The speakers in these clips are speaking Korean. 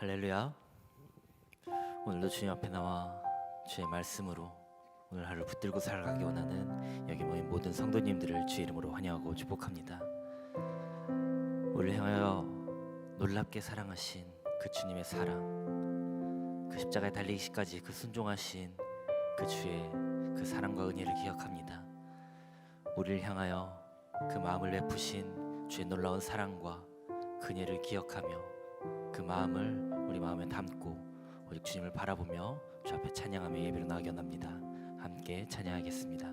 할렐루야. 오늘도 주님 앞에 나와 주의 말씀으로 오늘 하루를 붙들고 살아가기 원하는 여기 모인 모든 성도님들을 주의 이름으로 환영하고 축복합니다. 우리를 향하여 놀랍게 사랑하신 그 주님의 사랑, 그 십자가에 달리기까지 그 순종하신 그 주의 그 사랑과 은혜를 기억합니다. 우리를 향하여 그 마음을 베푸신 주의 놀라운 사랑과 그녀를 기억하며 그 마음을 우리 마음에 담고 오직 주님을 바라보며 주 앞에 찬양하며 예배로 나아가기 원합니다. 함께 찬양하겠습니다.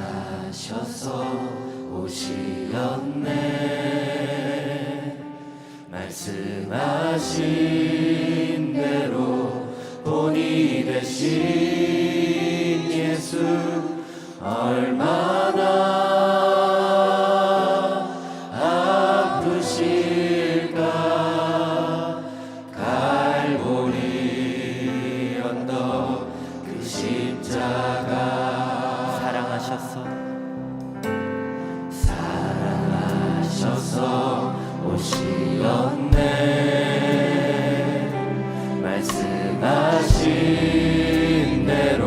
사랑하셔서 오시었네. 말씀하신 대로 본이 되신 예수 얼마나 아프실까. 갈보리 언덕 그 십자가 사랑하셔서 오시었네. 말씀하신 대로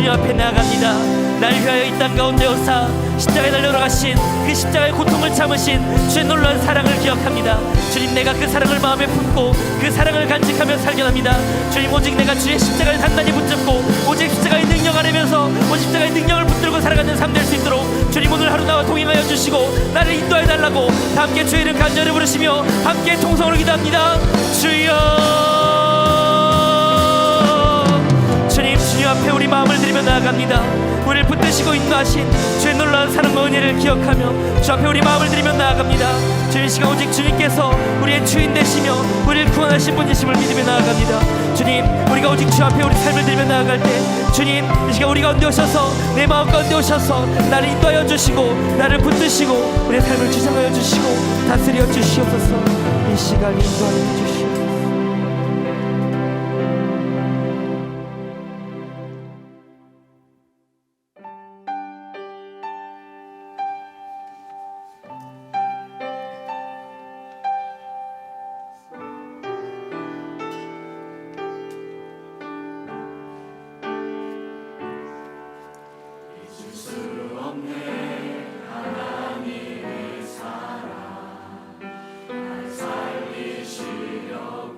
주님 앞에 나아갑니다. 날 위하여 이 땅 가운데 오사 십자가에 달려 돌아가신 그 십자가의 고통을 참으신 주의 놀라운 사랑을 기억합니다. 주님, 내가 그 사랑을 마음에 품고 그 사랑을 간직하며 살겨납니다. 주님, 오직 내가 주의 십자가를 단단히 붙잡고 오직 십자가의 능력 아래면서 오직 십자가의 능력을 붙들고 살아가는 삶 될 수 있도록 주님, 오늘 하루 나와 동행하여 주시고 나를 인도해 달라고 함께 주의 이름 간절히 부르시며 함께 통성으로 기도합니다. 주여, 주님, 주님 앞에 우리 마음을 드리며 나아갑니다. 우리를 붙드시고 인도하신 주의 놀라운 사랑과 은혜를 기억하며 주 앞에 우리 마음을 드리며 나아갑니다. 주님, 이 시간 오직 주님께서 우리의 주인 되시며 우리를 구원하신 분이심을 믿으며 나아갑니다. 주님, 우리가 오직 주 앞에 우리 삶을 드리며 나아갈 때 주님, 이 시간 우리 가운데 오셔서 내 마음 가운데 오셔서 나를 인도하여 주시고 나를 붙드시고 우리의 삶을 주장하여 주시고 다스려 주시옵소서. 이 시간 인도하여 주시옵소서. 하나님의 사랑 날 살리시려고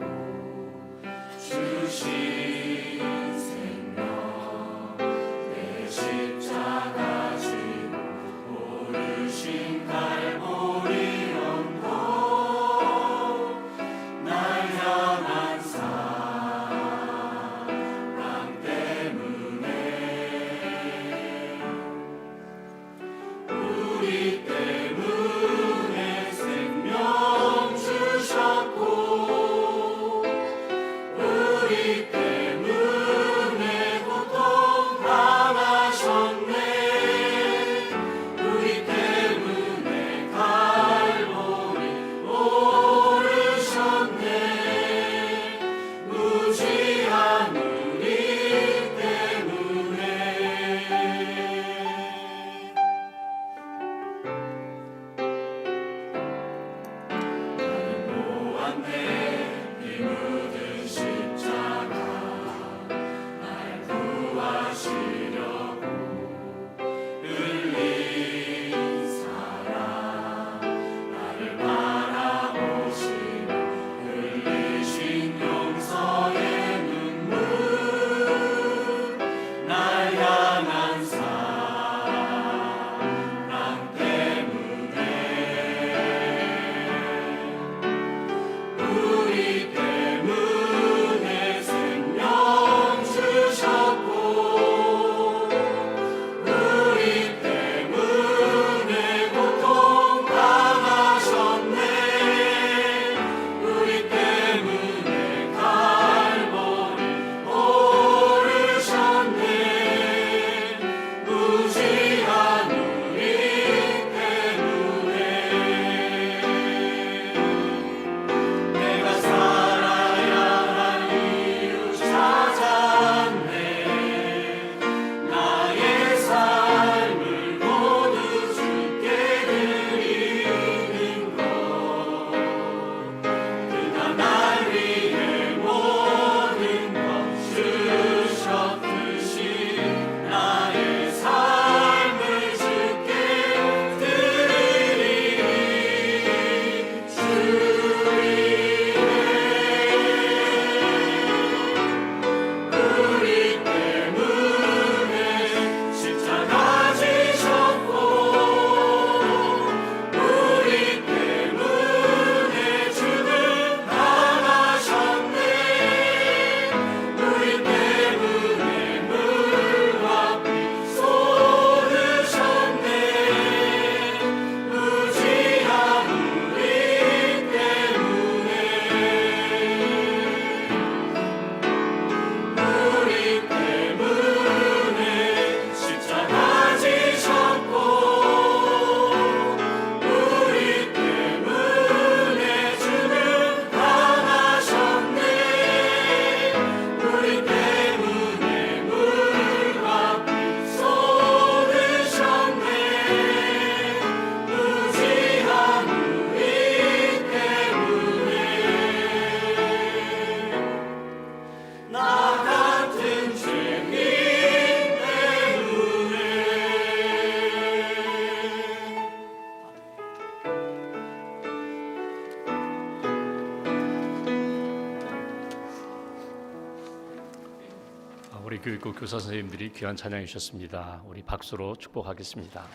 교육국 교사 선생님들이 귀한 찬양해 주셨습니다. 우리 박수로 축복하겠습니다.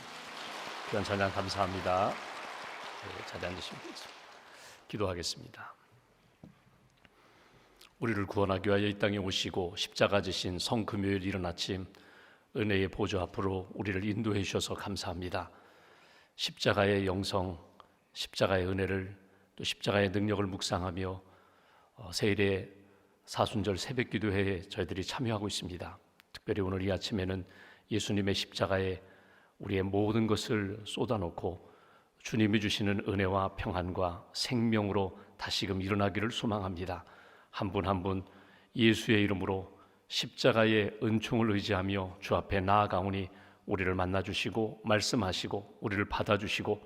귀한 찬양 감사합니다. 자리 앉으시면 되겠습니다. 기도하겠습니다. 우리를 구원하기 위하여 이 땅에 오시고 십자가 지신 성금요일 이른 아침 은혜의 보좌 앞으로 우리를 인도해 주셔서 감사합니다. 십자가의 영성, 십자가의 은혜를 또 십자가의 능력을 묵상하며 세일의 사순절 새벽기도회에 저희들이 참여하고 있습니다. 특별히 오늘 이 아침에는 예수님의 십자가에 우리의 모든 것을 쏟아놓고 주님이 주시는 은혜와 평안과 생명으로 다시금 일어나기를 소망합니다. 한 분 한 분 예수의 이름으로 십자가의 은총을 의지하며 주 앞에 나아가오니 우리를 만나주시고 말씀하시고 우리를 받아주시고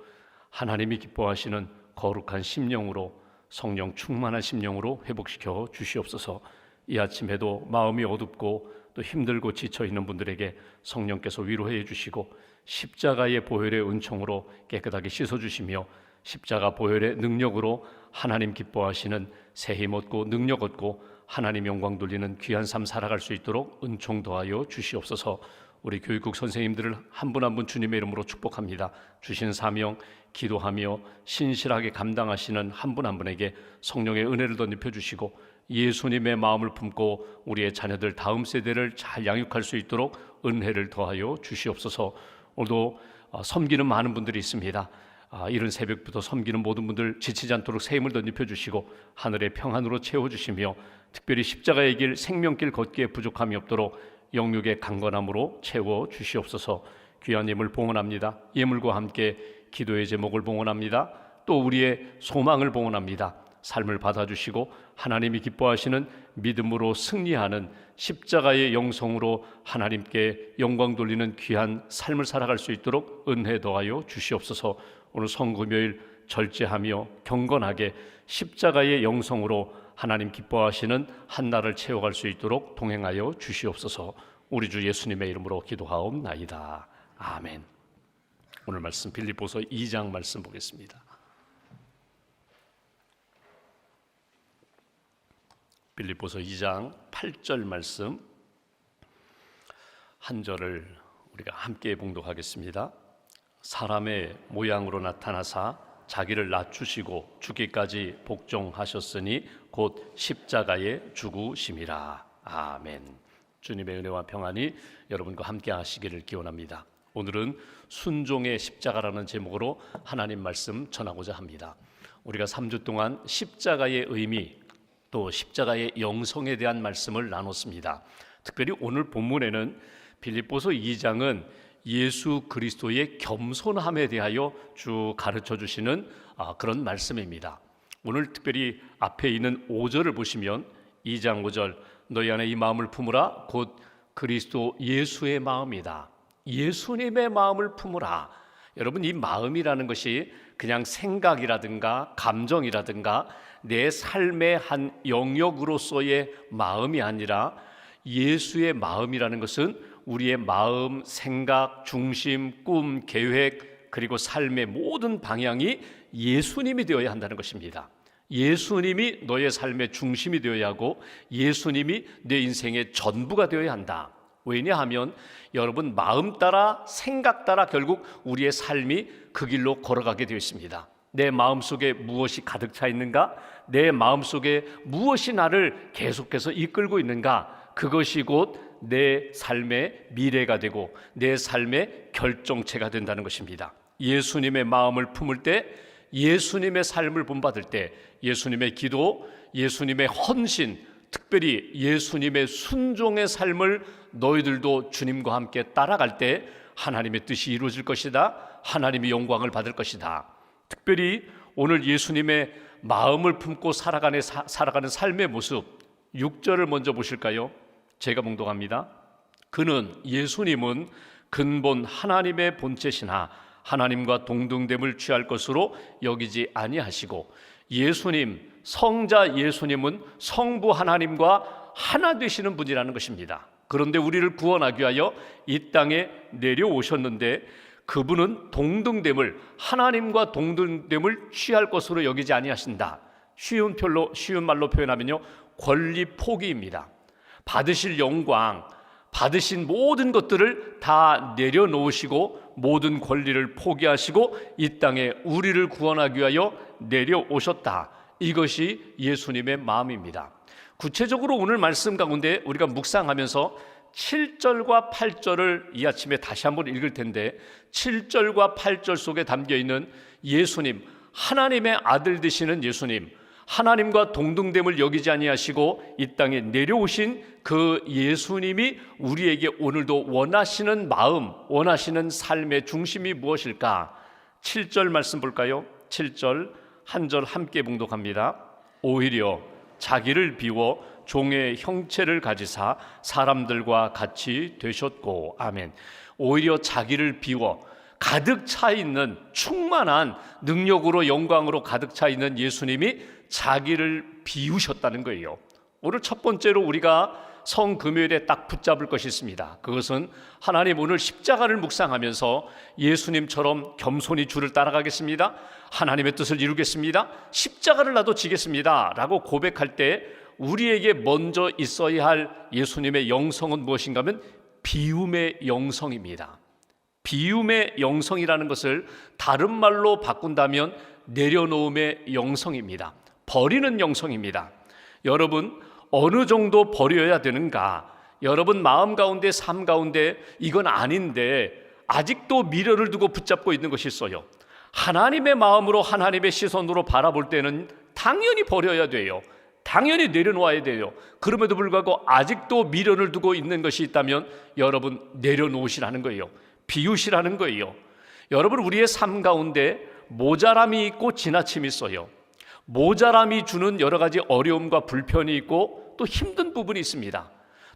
하나님이 기뻐하시는 거룩한 심령으로 성령 충만한 심령으로 회복시켜 주시옵소서. 이 아침에도 마음이 어둡고 또 힘들고 지쳐있는 분들에게 성령께서 위로해 주시고 십자가의 보혈의 은총으로 깨끗하게 씻어주시며 십자가 보혈의 능력으로 하나님 기뻐하시는 새 힘 얻고 능력 얻고 하나님 영광 돌리는 귀한 삶 살아갈 수 있도록 은총 더하여 주시옵소서. 우리 교육국 선생님들을 한 분 한 분 주님의 이름으로 축복합니다. 주신 사명 기도하며 신실하게 감당하시는 한 분 한 분에게 성령의 은혜를 덧입혀 주시고 예수님의 마음을 품고 우리의 자녀들 다음 세대를 잘 양육할 수 있도록 은혜를 더하여 주시옵소서. 오늘도 섬기는 많은 분들이 있습니다. 이른 새벽부터 섬기는 모든 분들 지치지 않도록 새 힘을 덧입혀 주시고 하늘의 평안으로 채워주시며 특별히 십자가의 길 생명길 걷기에 부족함이 없도록 영육의 강건함으로 채워 주시옵소서. 귀한 예물 봉헌합니다. 예물과 함께 기도의 제목을 봉헌합니다. 또 우리의 소망을 봉헌합니다. 삶을 받아주시고 하나님이 기뻐하시는 믿음으로 승리하는 십자가의 영성으로 하나님께 영광 돌리는 귀한 삶을 살아갈 수 있도록 은혜 더하여 주시옵소서. 오늘 성금요일 절제하며 경건하게 십자가의 영성으로 하나님 기뻐하시는 한 날을 채워갈 수 있도록 동행하여 주시옵소서. 우리 주 예수님의 이름으로 기도하옵나이다. 아멘. 오늘 말씀 빌립보서 2장 말씀 보겠습니다. 빌립보서 2장 8절 말씀 한 절을 우리가 함께 봉독하겠습니다. 사람의 모양으로 나타나사 자기를 낮추시고 죽기까지 복종하셨으니 곧 십자가에 죽으심이라. 아멘. 주님의 은혜와 평안이 여러분과 함께 하시기를 기원합니다. 오늘은 순종의 십자가라는 제목으로 하나님 말씀 전하고자 합니다. 우리가 3주 동안 십자가의 의미 또 십자가의 영성에 대한 말씀을 나눴습니다. 특별히 오늘 본문에는 빌립보서 2장은 예수 그리스도의 겸손함에 대하여 쭉 가르쳐 주시는 그런 말씀입니다. 오늘 특별히 앞에 있는 5절을 보시면 2장 5절 너희 안에 이 마음을 품으라 곧 그리스도 예수의 마음이다. 예수님의 마음을 품으라. 여러분, 이 마음이라는 것이 그냥 생각이라든가 감정이라든가 내 삶의 한 영역으로서의 마음이 아니라 예수의 마음이라는 것은 우리의 마음, 생각, 중심, 꿈, 계획 그리고 삶의 모든 방향이 예수님이 되어야 한다는 것입니다. 예수님이 너의 삶의 중심이 되어야 하고 예수님이 내 인생의 전부가 되어야 한다. 왜냐하면 여러분 마음 따라 생각 따라 결국 우리의 삶이 그 길로 걸어가게 되어 있습니다. 내 마음속에 무엇이 가득 차 있는가? 내 마음속에 무엇이 나를 계속해서 이끌고 있는가? 그것이 곧 내 삶의 미래가 되고 내 삶의 결정체가 된다는 것입니다. 예수님의 마음을 품을 때, 예수님의 삶을 본받을 때, 예수님의 기도, 예수님의 헌신, 특별히 예수님의 순종의 삶을 너희들도 주님과 함께 따라갈 때 하나님의 뜻이 이루어질 것이다. 하나님의 영광을 받을 것이다. 특별히 오늘 예수님의 마음을 품고 살아가는 삶의 모습 6절을 먼저 보실까요? 제가 봉독합니다. 그는 예수님은 근본 하나님의 본체시나 하나님과 동등됨을 취할 것으로 여기지 아니하시고 예수님, 성자 예수님은 성부 하나님과 하나 되시는 분이라는 것입니다. 그런데 우리를 구원하기 위하여 이 땅에 내려오셨는데 그분은 동등됨을, 하나님과 동등됨을 취할 것으로 여기지 아니하신다. 쉬운 말로 표현하면요, 권리 포기입니다. 받으실 영광, 받으신 모든 것들을 다 내려놓으시고 모든 권리를 포기하시고 이 땅에 우리를 구원하기 위하여 내려오셨다. 이것이 예수님의 마음입니다. 구체적으로 오늘 말씀 가운데 우리가 묵상하면서 7절과 8절을 이 아침에 다시 한번 읽을 텐데, 7절과 8절 속에 담겨있는 예수님, 하나님의 아들 되시는 예수님, 하나님과 동등됨을 여기지 아니하시고 이 땅에 내려오신 그 예수님이 우리에게 오늘도 원하시는 마음, 원하시는 삶의 중심이 무엇일까? 7절 말씀 볼까요? 7절 한 절 함께 봉독합니다. 오히려 자기를 비워 종의 형체를 가지사 사람들과 같이 되셨고. 아멘. 오히려 자기를 비워 가득 차 있는, 충만한 능력으로 영광으로 가득 차 있는 예수님이 자기를 비우셨다는 거예요. 오늘 첫 번째로 우리가 성금요일에 딱 붙잡을 것이 있습니다. 그것은 하나님, 오늘 십자가를 묵상하면서 예수님처럼 겸손히 주를 따라가겠습니다, 하나님의 뜻을 이루겠습니다, 십자가를 나도 지겠습니다 라고 고백할 때 우리에게 먼저 있어야 할 예수님의 영성은 무엇인가 하면 비움의 영성입니다. 비움의 영성이라는 것을 다른 말로 바꾼다면 내려놓음의 영성입니다. 버리는 영성입니다. 여러분, 어느 정도 버려야 되는가? 여러분 마음 가운데, 삶 가운데 이건 아닌데 아직도 미련을 두고 붙잡고 있는 것이 있어요. 하나님의 마음으로, 하나님의 시선으로 바라볼 때는 당연히 버려야 돼요. 당연히 내려놓아야 돼요. 그럼에도 불구하고 아직도 미련을 두고 있는 것이 있다면 여러분 내려놓으시라는 거예요. 비우시라는 거예요. 여러분, 우리의 삶 가운데 모자람이 있고 지나침이 있어요. 모자람이 주는 여러 가지 어려움과 불편이 있고 또 힘든 부분이 있습니다.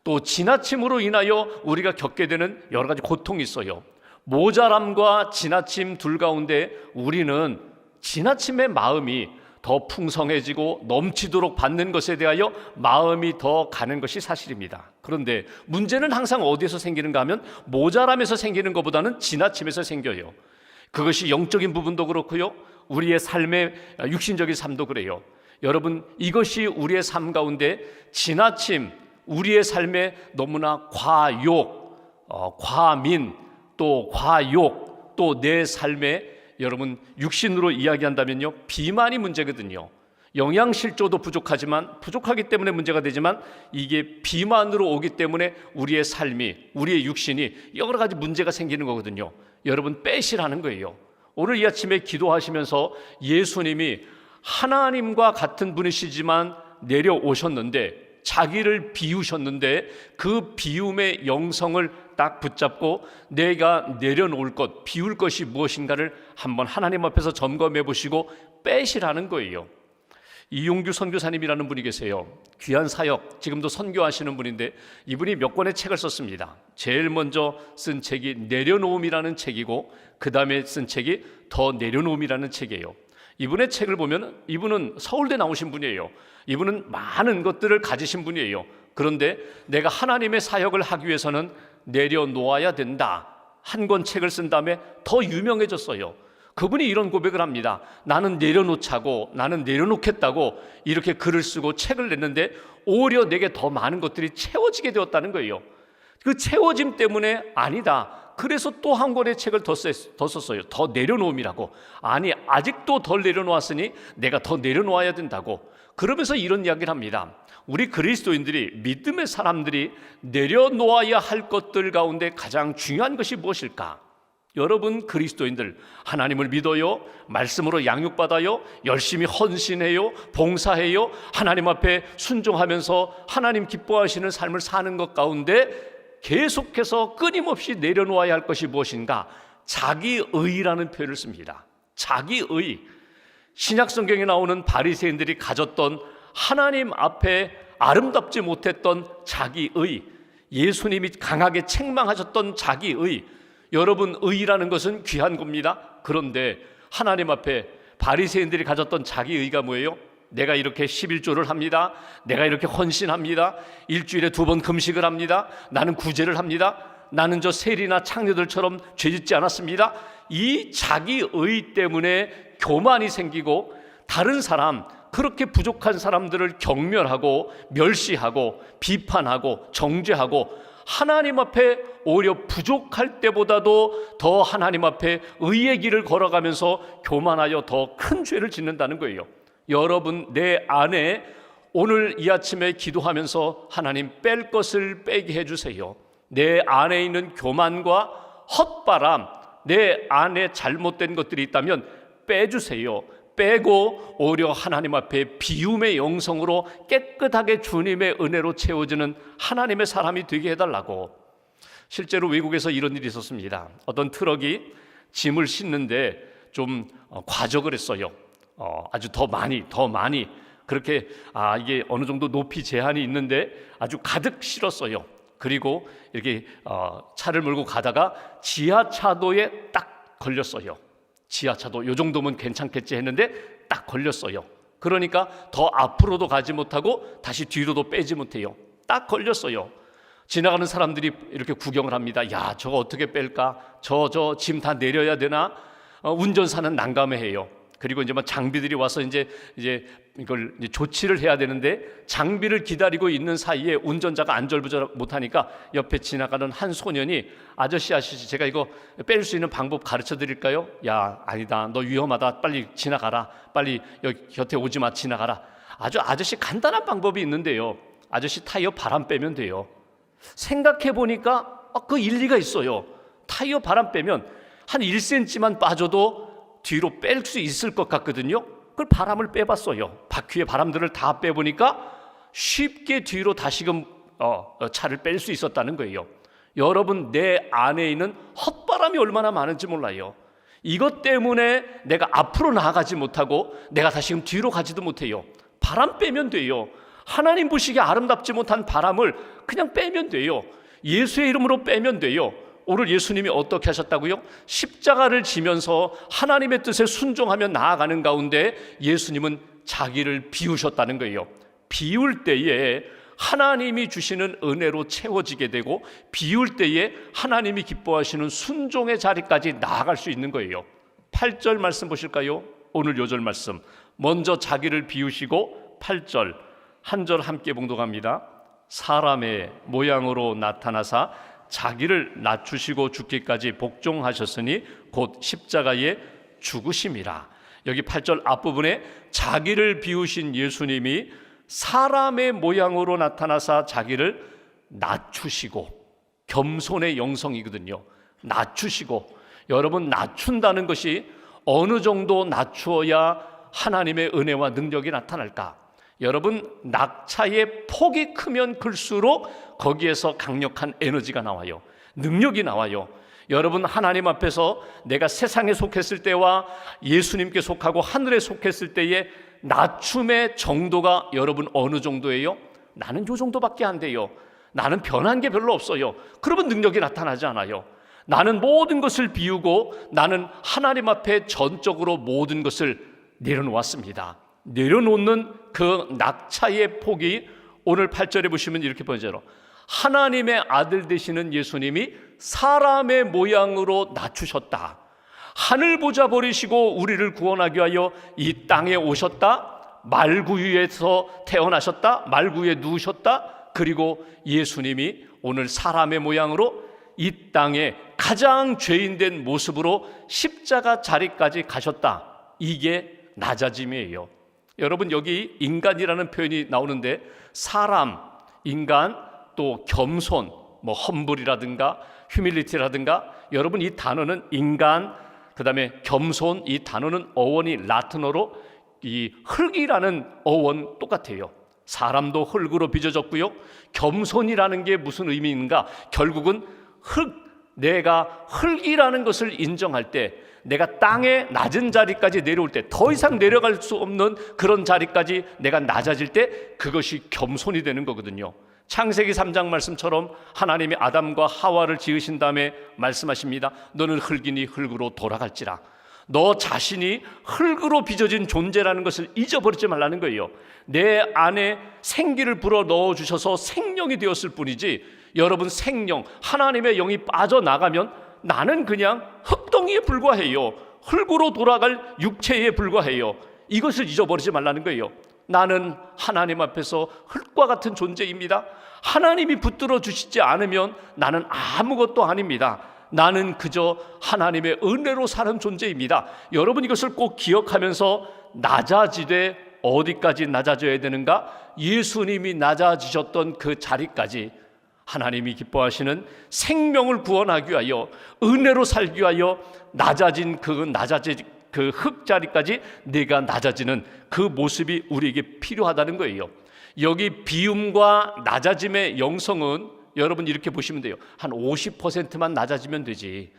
또 지나침으로 인하여 우리가 겪게 되는 여러 가지 고통이 있어요. 모자람과 지나침 둘 가운데 우리는 지나침의 마음이 더 풍성해지고 넘치도록 받는 것에 대하여 마음이 더 가는 것이 사실입니다. 그런데 문제는 항상 어디에서 생기는가 하면 모자람에서 생기는 것보다는 지나침에서 생겨요. 그것이 영적인 부분도 그렇고요, 우리의 삶의 육신적인 삶도 그래요. 여러분, 이것이 우리의 삶 가운데 지나침, 우리의 삶에 너무나 과욕, 과민, 또 과욕, 또 내 삶에 여러분 육신으로 이야기한다면요, 비만이 문제거든요. 영양실조도 부족하기 때문에 문제가 되지만 이게 비만으로 오기 때문에 우리의 삶이, 우리의 육신이 여러 가지 문제가 생기는 거거든요. 여러분 빼시라는 거예요. 오늘 이 아침에 기도하시면서 예수님이 하나님과 같은 분이시지만 내려오셨는데, 자기를 비우셨는데 그 비움의 영성을 딱 붙잡고 내가 내려놓을 것, 비울 것이 무엇인가를 한번 하나님 앞에서 점검해 보시고 빼시라는 거예요. 이용규 선교사님이라는 분이 계세요. 귀한 사역, 지금도 선교하시는 분인데 이분이 몇 권의 책을 썼습니다. 제일 먼저 쓴 책이 내려놓음이라는 책이고 그 다음에 쓴 책이 더 내려놓음이라는 책이에요. 이분의 책을 보면 이분은 서울대 나오신 분이에요. 이분은 많은 것들을 가지신 분이에요. 그런데 내가 하나님의 사역을 하기 위해서는 내려놓아야 된다, 한 권 책을 쓴 다음에 더 유명해졌어요. 그분이 이런 고백을 합니다. 나는 내려놓자고, 나는 내려놓겠다고 이렇게 글을 쓰고 책을 냈는데 오히려 내게 더 많은 것들이 채워지게 되었다는 거예요. 그 채워짐 때문에 아니다, 그래서 또 한 권의 책을 더 썼어요. 더 내려놓음이라고. 아니, 아직도 덜 내려놓았으니 내가 더 내려놓아야 된다고. 그러면서 이런 이야기를 합니다. 우리 그리스도인들이, 믿음의 사람들이 내려놓아야 할 것들 가운데 가장 중요한 것이 무엇일까? 여러분 그리스도인들, 하나님을 믿어요, 말씀으로 양육받아요, 열심히 헌신해요, 봉사해요, 하나님 앞에 순종하면서 하나님 기뻐하시는 삶을 사는 것 가운데 계속해서 끊임없이 내려놓아야 할 것이 무엇인가? 자기의라는 표현을 씁니다. 자기의. 신약 성경에 나오는 바리새인들이 가졌던 하나님 앞에 아름답지 못했던 자기의, 예수님이 강하게 책망하셨던 자기의. 여러분, 의라는 것은 귀한 겁니다. 그런데 하나님 앞에 바리새인들이 가졌던 자기의가 뭐예요? 내가 이렇게 11조를 합니다, 내가 이렇게 헌신합니다, 일주일에 2번 금식을 합니다, 나는 구제를 합니다, 나는 저 세리나 창녀들처럼 죄짓지 않았습니다. 이 자기의 때문에 교만이 생기고 다른 사람, 그렇게 부족한 사람들을 경멸하고 멸시하고 비판하고 정죄하고 하나님 앞에 오히려 부족할 때보다도 더 하나님 앞에 의의 길을 걸어가면서 교만하여 더 큰 죄를 짓는다는 거예요. 여러분, 내 안에 오늘 이 아침에 기도하면서 하나님 뺄 것을 빼게 해주세요. 내 안에 있는 교만과 헛바람, 내 안에 잘못된 것들이 있다면 빼주세요. 빼고 오히려 하나님 앞에 비움의 영성으로 깨끗하게 주님의 은혜로 채워지는 하나님의 사람이 되게 해달라고. 실제로 외국에서 이런 일이 있었습니다. 어떤 트럭이 짐을 싣는데 좀 과적을 했어요. 아주 더 많이 그렇게 이게 어느 정도 높이 제한이 있는데 아주 가득 실었어요. 그리고 이렇게 차를 몰고 가다가 지하차도에 딱 걸렸어요. 지하차도 요 정도면 괜찮겠지 했는데 딱 걸렸어요. 그러니까 더 앞으로도 가지 못하고 다시 뒤로도 빼지 못해요. 딱 걸렸어요. 지나가는 사람들이 이렇게 구경을 합니다. 야, 저거 어떻게 뺄까? 저 짐 다 내려야 되나? 운전사는 난감해해요. 그리고 이제 막 장비들이 와서 이제 이걸 이제 조치를 해야 되는데 장비를 기다리고 있는 사이에 운전자가 안절부절 못하니까 옆에 지나가는 한 소년이 아저씨 제가 이거 뺄 수 있는 방법 가르쳐 드릴까요? 야, 아니다, 너 위험하다, 빨리 지나가라, 빨리 여기 곁에 오지 마, 지나가라. 아저씨 간단한 방법이 있는데요, 아저씨 타이어 바람 빼면 돼요. 생각해 보니까 그 일리가 있어요. 타이어 바람 빼면 한 1cm만 빠져도 뒤로 뺄 수 있을 것 같거든요. 그걸 바람을 빼봤어요. 바퀴의 바람들을 다 빼보니까 쉽게 뒤로 다시금 차를 뺄 수 있었다는 거예요. 여러분, 내 안에 있는 헛바람이 얼마나 많은지 몰라요. 이것 때문에 내가 앞으로 나아가지 못하고 내가 다시금 뒤로 가지도 못해요. 바람 빼면 돼요. 하나님 보시기에 아름답지 못한 바람을 그냥 빼면 돼요. 예수의 이름으로 빼면 돼요. 오늘 예수님이 어떻게 하셨다고요? 십자가를 지면서 하나님의 뜻에 순종하며 나아가는 가운데 예수님은 자기를 비우셨다는 거예요. 비울 때에 하나님이 주시는 은혜로 채워지게 되고, 비울 때에 하나님이 기뻐하시는 순종의 자리까지 나아갈 수 있는 거예요. 8절 말씀 보실까요? 오늘 요절 말씀. 먼저 자기를 비우시고 8절 한 절 함께 봉독합니다. 사람의 모양으로 나타나사 자기를 낮추시고 죽기까지 복종하셨으니 곧 십자가에 죽으심이라. 여기 8절 앞부분에 자기를 비우신 예수님이 사람의 모양으로 나타나사 자기를 낮추시고, 겸손의 영성이거든요. 낮추시고. 여러분, 낮춘다는 것이 어느 정도 낮추어야 하나님의 은혜와 능력이 나타날까? 여러분, 낙차의 폭이 크면 클수록 거기에서 강력한 에너지가 나와요. 능력이 나와요. 여러분, 하나님 앞에서 내가 세상에 속했을 때와 예수님께 속하고 하늘에 속했을 때의 낮춤의 정도가 여러분 어느 정도예요? 나는 요 정도밖에 안 돼요. 나는 변한 게 별로 없어요. 그러면 능력이 나타나지 않아요. 나는 모든 것을 비우고 나는 하나님 앞에 전적으로 모든 것을 내려놓았습니다. 내려놓는 그 낙차의 폭이 오늘 8절에 보시면 이렇게 보여져요. 하나님의 아들 되시는 예수님이 사람의 모양으로 낮추셨다. 하늘 보좌 버리시고 우리를 구원하기 위하여 이 땅에 오셨다. 말구유에서 태어나셨다. 말구유에 누우셨다. 그리고 예수님이 오늘 사람의 모양으로 이 땅에 가장 죄인된 모습으로 십자가 자리까지 가셨다. 이게 낮아짐이에요. 여러분, 여기 인간이라는 표현이 나오는데 사람, 인간, 또 겸손, 험블이라든가 휴밀리티라든가, 여러분 이 단어는 인간, 그 다음에 겸손, 이 단어는 어원이 라틴어로 이 흙이라는 어원 똑같아요. 사람도 흙으로 빚어졌고요. 겸손이라는 게 무슨 의미인가? 결국은 흙, 내가 흙이라는 것을 인정할 때, 내가 땅의 낮은 자리까지 내려올 때, 더 이상 내려갈 수 없는 그런 자리까지 내가 낮아질 때, 그것이 겸손이 되는 거거든요. 창세기 3장 말씀처럼 하나님이 아담과 하와를 지으신 다음에 말씀하십니다. 너는 흙이니 흙으로 돌아갈지라. 너 자신이 흙으로 빚어진 존재라는 것을 잊어버리지 말라는 거예요. 내 안에 생기를 불어 넣어주셔서 생명이 되었을 뿐이지, 여러분 생명, 하나님의 영이 빠져나가면 나는 그냥 흙덩이에 불과해요. 흙으로 돌아갈 육체에 불과해요. 이것을 잊어버리지 말라는 거예요. 나는 하나님 앞에서 흙과 같은 존재입니다. 하나님이 붙들어 주시지 않으면 나는 아무것도 아닙니다. 나는 그저 하나님의 은혜로 사는 존재입니다. 여러분 이것을 꼭 기억하면서 낮아지되 어디까지 낮아져야 되는가? 예수님이 낮아지셨던 그 자리까지 하나님이 기뻐하시는 생명을 구원하기 위하여 은혜로 살기 위하여 낮아진 그 흙자리까지 내가 낮아지는 그 모습이 우리에게 필요하다는 거예요. 여기 비움과 낮아짐의 영성은 여러분 이렇게 보시면 돼요. 한 50%만 낮아지면 되지.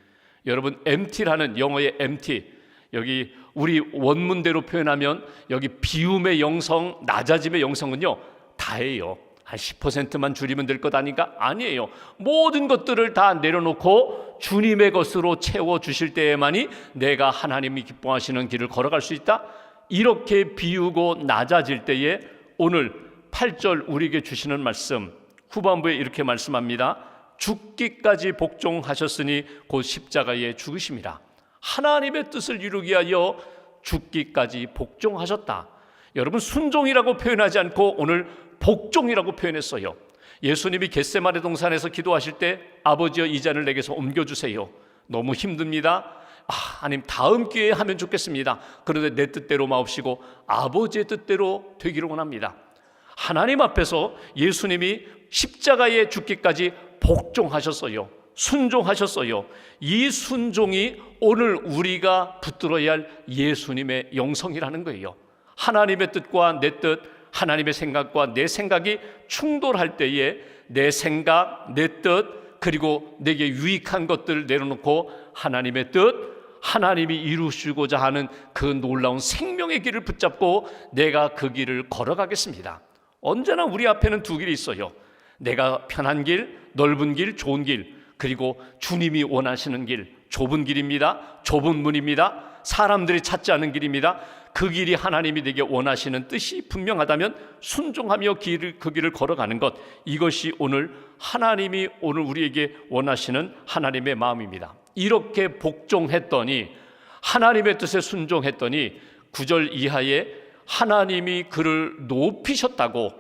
여러분 MT라는 영어의 MT, 여기 우리 원문대로 표현하면 여기 비움의 영성, 낮아짐의 영성은요 다예요. 한 10%만 줄이면 될 것 아닌가? 아니에요. 모든 것들을 다 내려놓고 주님의 것으로 채워주실 때에만이 내가 하나님이 기뻐하시는 길을 걸어갈 수 있다. 이렇게 비우고 낮아질 때에 오늘 8절 우리에게 주시는 말씀, 후반부에 이렇게 말씀합니다. 죽기까지 복종하셨으니 곧 십자가에 죽으심이라. 하나님의 뜻을 이루기 위하여 죽기까지 복종하셨다. 여러분 순종이라고 표현하지 않고 오늘 복종이라고 표현했어요. 예수님이 겟세마네 동산에서 기도하실 때 아버지여 이 잔을 내게서 옮겨주세요. 너무 힘듭니다. 하나님 다음 기회에 하면 좋겠습니다. 그런데 내 뜻대로 마옵시고 아버지의 뜻대로 되기를 원합니다. 하나님 앞에서 예수님이 십자가에 죽기까지 복종하셨어요. 순종하셨어요. 이 순종이 오늘 우리가 붙들어야 할 예수님의 영성이라는 거예요. 하나님의 뜻과 내 뜻, 하나님의 생각과 내 생각이 충돌할 때에 내 생각, 내 뜻, 그리고 내게 유익한 것들을 내려놓고 하나님의 뜻, 하나님이 이루시고자 하는 그 놀라운 생명의 길을 붙잡고 내가 그 길을 걸어가겠습니다. 언제나 우리 앞에는 두 길이 있어요. 내가 편한 길, 넓은 길, 좋은 길, 그리고 주님이 원하시는 길, 좁은 길입니다. 좁은 문입니다. 사람들이 찾지 않은 길입니다. 그 길이 하나님이 내게 원하시는 뜻이 분명하다면 순종하며 그 길을 걸어가는 것, 이것이 오늘 하나님이 오늘 우리에게 원하시는 하나님의 마음입니다. 이렇게 복종했더니, 하나님의 뜻에 순종했더니 9절 이하에 하나님이 그를 높이셨다고,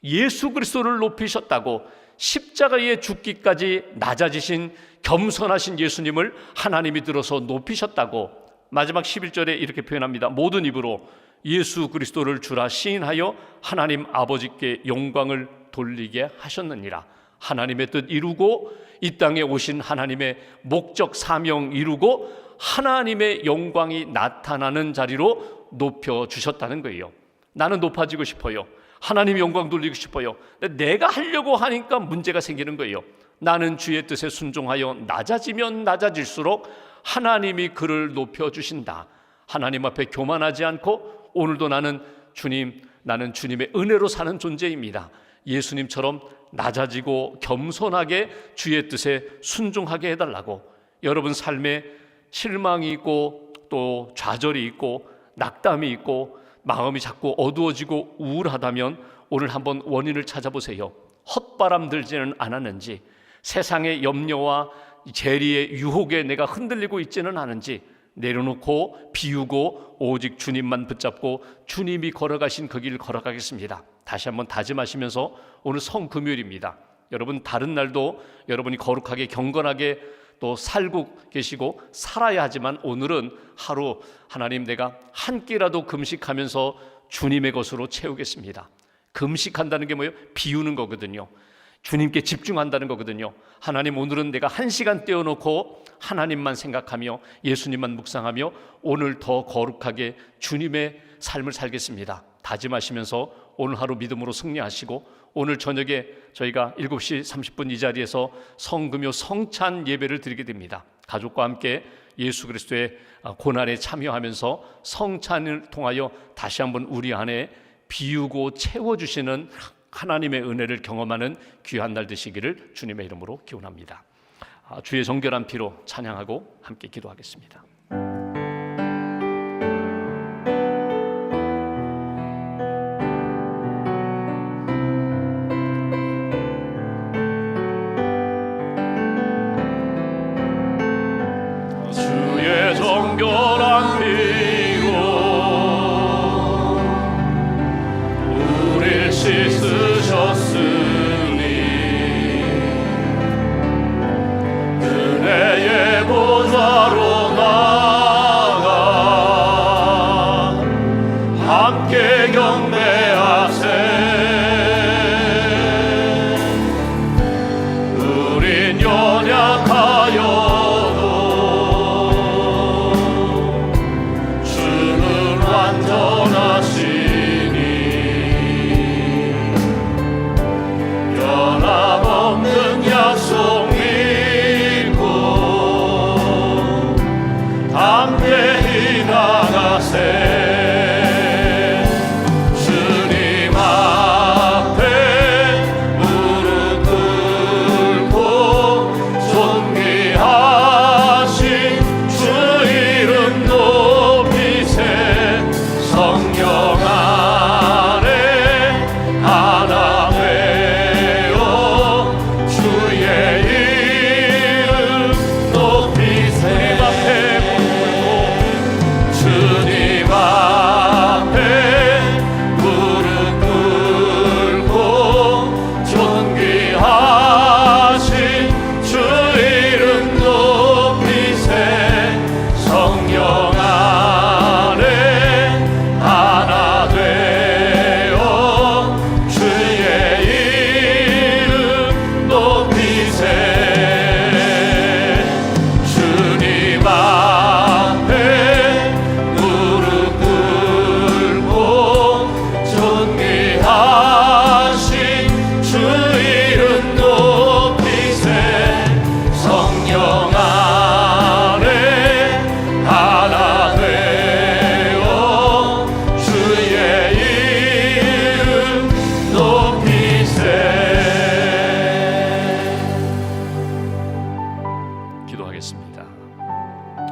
예수 그리스도를 높이셨다고, 십자가에 죽기까지 낮아지신 겸손하신 예수님을 하나님이 들어서 높이셨다고. 마지막 11절에 이렇게 표현합니다. 모든 입으로 예수 그리스도를 주라 시인하여 하나님 아버지께 영광을 돌리게 하셨느니라. 하나님의 뜻 이루고 이 땅에 오신 하나님의 목적 사명 이루고 하나님의 영광이 나타나는 자리로 높여주셨다는 거예요. 나는 높아지고 싶어요. 하나님의 영광 돌리고 싶어요. 근데 내가 하려고 하니까 문제가 생기는 거예요. 나는 주의 뜻에 순종하여 낮아지면 낮아질수록 하나님이 그를 높여주신다. 하나님 앞에 교만하지 않고 오늘도 나는 주님의 은혜로 사는 존재입니다. 예수님처럼 낮아지고 겸손하게 주의 뜻에 순종하게 해달라고. 여러분 삶에 실망이 있고 또 좌절이 있고 낙담이 있고 마음이 자꾸 어두워지고 우울하다면 오늘 한번 원인을 찾아보세요. 헛바람 들지는 않았는지, 세상의 염려와 재리의 유혹에 내가 흔들리고 있지는 않은지 내려놓고 비우고 오직 주님만 붙잡고 주님이 걸어가신 그 길을 걸어가겠습니다. 다시 한번 다짐하시면서 오늘 성금요일입니다. 여러분 다른 날도 여러분이 거룩하게 경건하게 또 살고 계시고 살아야 하지만 오늘은 하루 하나님 내가 한 끼라도 금식하면서 주님의 것으로 채우겠습니다. 금식한다는 게 뭐예요? 비우는 거거든요. 주님께 집중한다는 거거든요. 하나님 오늘은 내가 1시간 떼어놓고 하나님만 생각하며 예수님만 묵상하며 오늘 더 거룩하게 주님의 삶을 살겠습니다. 다짐하시면서 오늘 하루 믿음으로 승리하시고 오늘 저녁에 저희가 7시 30분 이 자리에서 성금요 성찬 예배를 드리게 됩니다. 가족과 함께 예수 그리스도의 고난에 참여하면서 성찬을 통하여 다시 한번 우리 안에 비우고 채워주시는 하나님의 은혜를 경험하는 귀한 날 되시기를 주님의 이름으로 기원합니다. 주의 정결한 피로 찬양하고 함께 기도하겠습니다. 주의 정결한 피로 함께 경배하세. 우린 연약하여도 주는 완전하시니 변함없는 약속 믿고 담대히 나가세.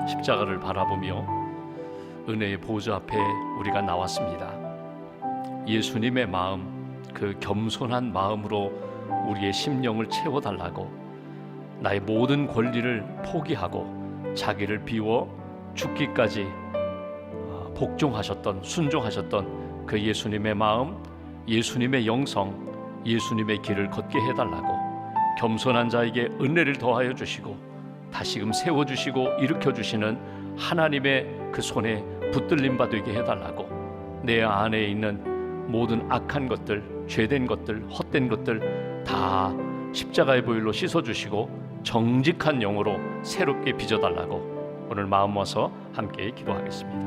십자가를 바라보며 은혜의 보좌 앞에 우리가 나왔습니다. 예수님의 마음, 그 겸손한 마음으로 우리의 심령을 채워달라고 나의 모든 권리를 포기하고 자기를 비워 죽기까지 복종하셨던, 순종하셨던 그 예수님의 마음, 예수님의 영성, 예수님의 길을 걷게 해달라고 겸손한 자에게 은혜를 더하여 주시고 다시금 세워주시고 일으켜주시는 하나님의 그 손에 붙들림 받게 해달라고 내 안에 있는 모든 악한 것들, 죄된 것들, 헛된 것들 다 십자가의 보혈로 씻어주시고 정직한 영으로 새롭게 빚어달라고 오늘 마음 모아서 함께 기도하겠습니다.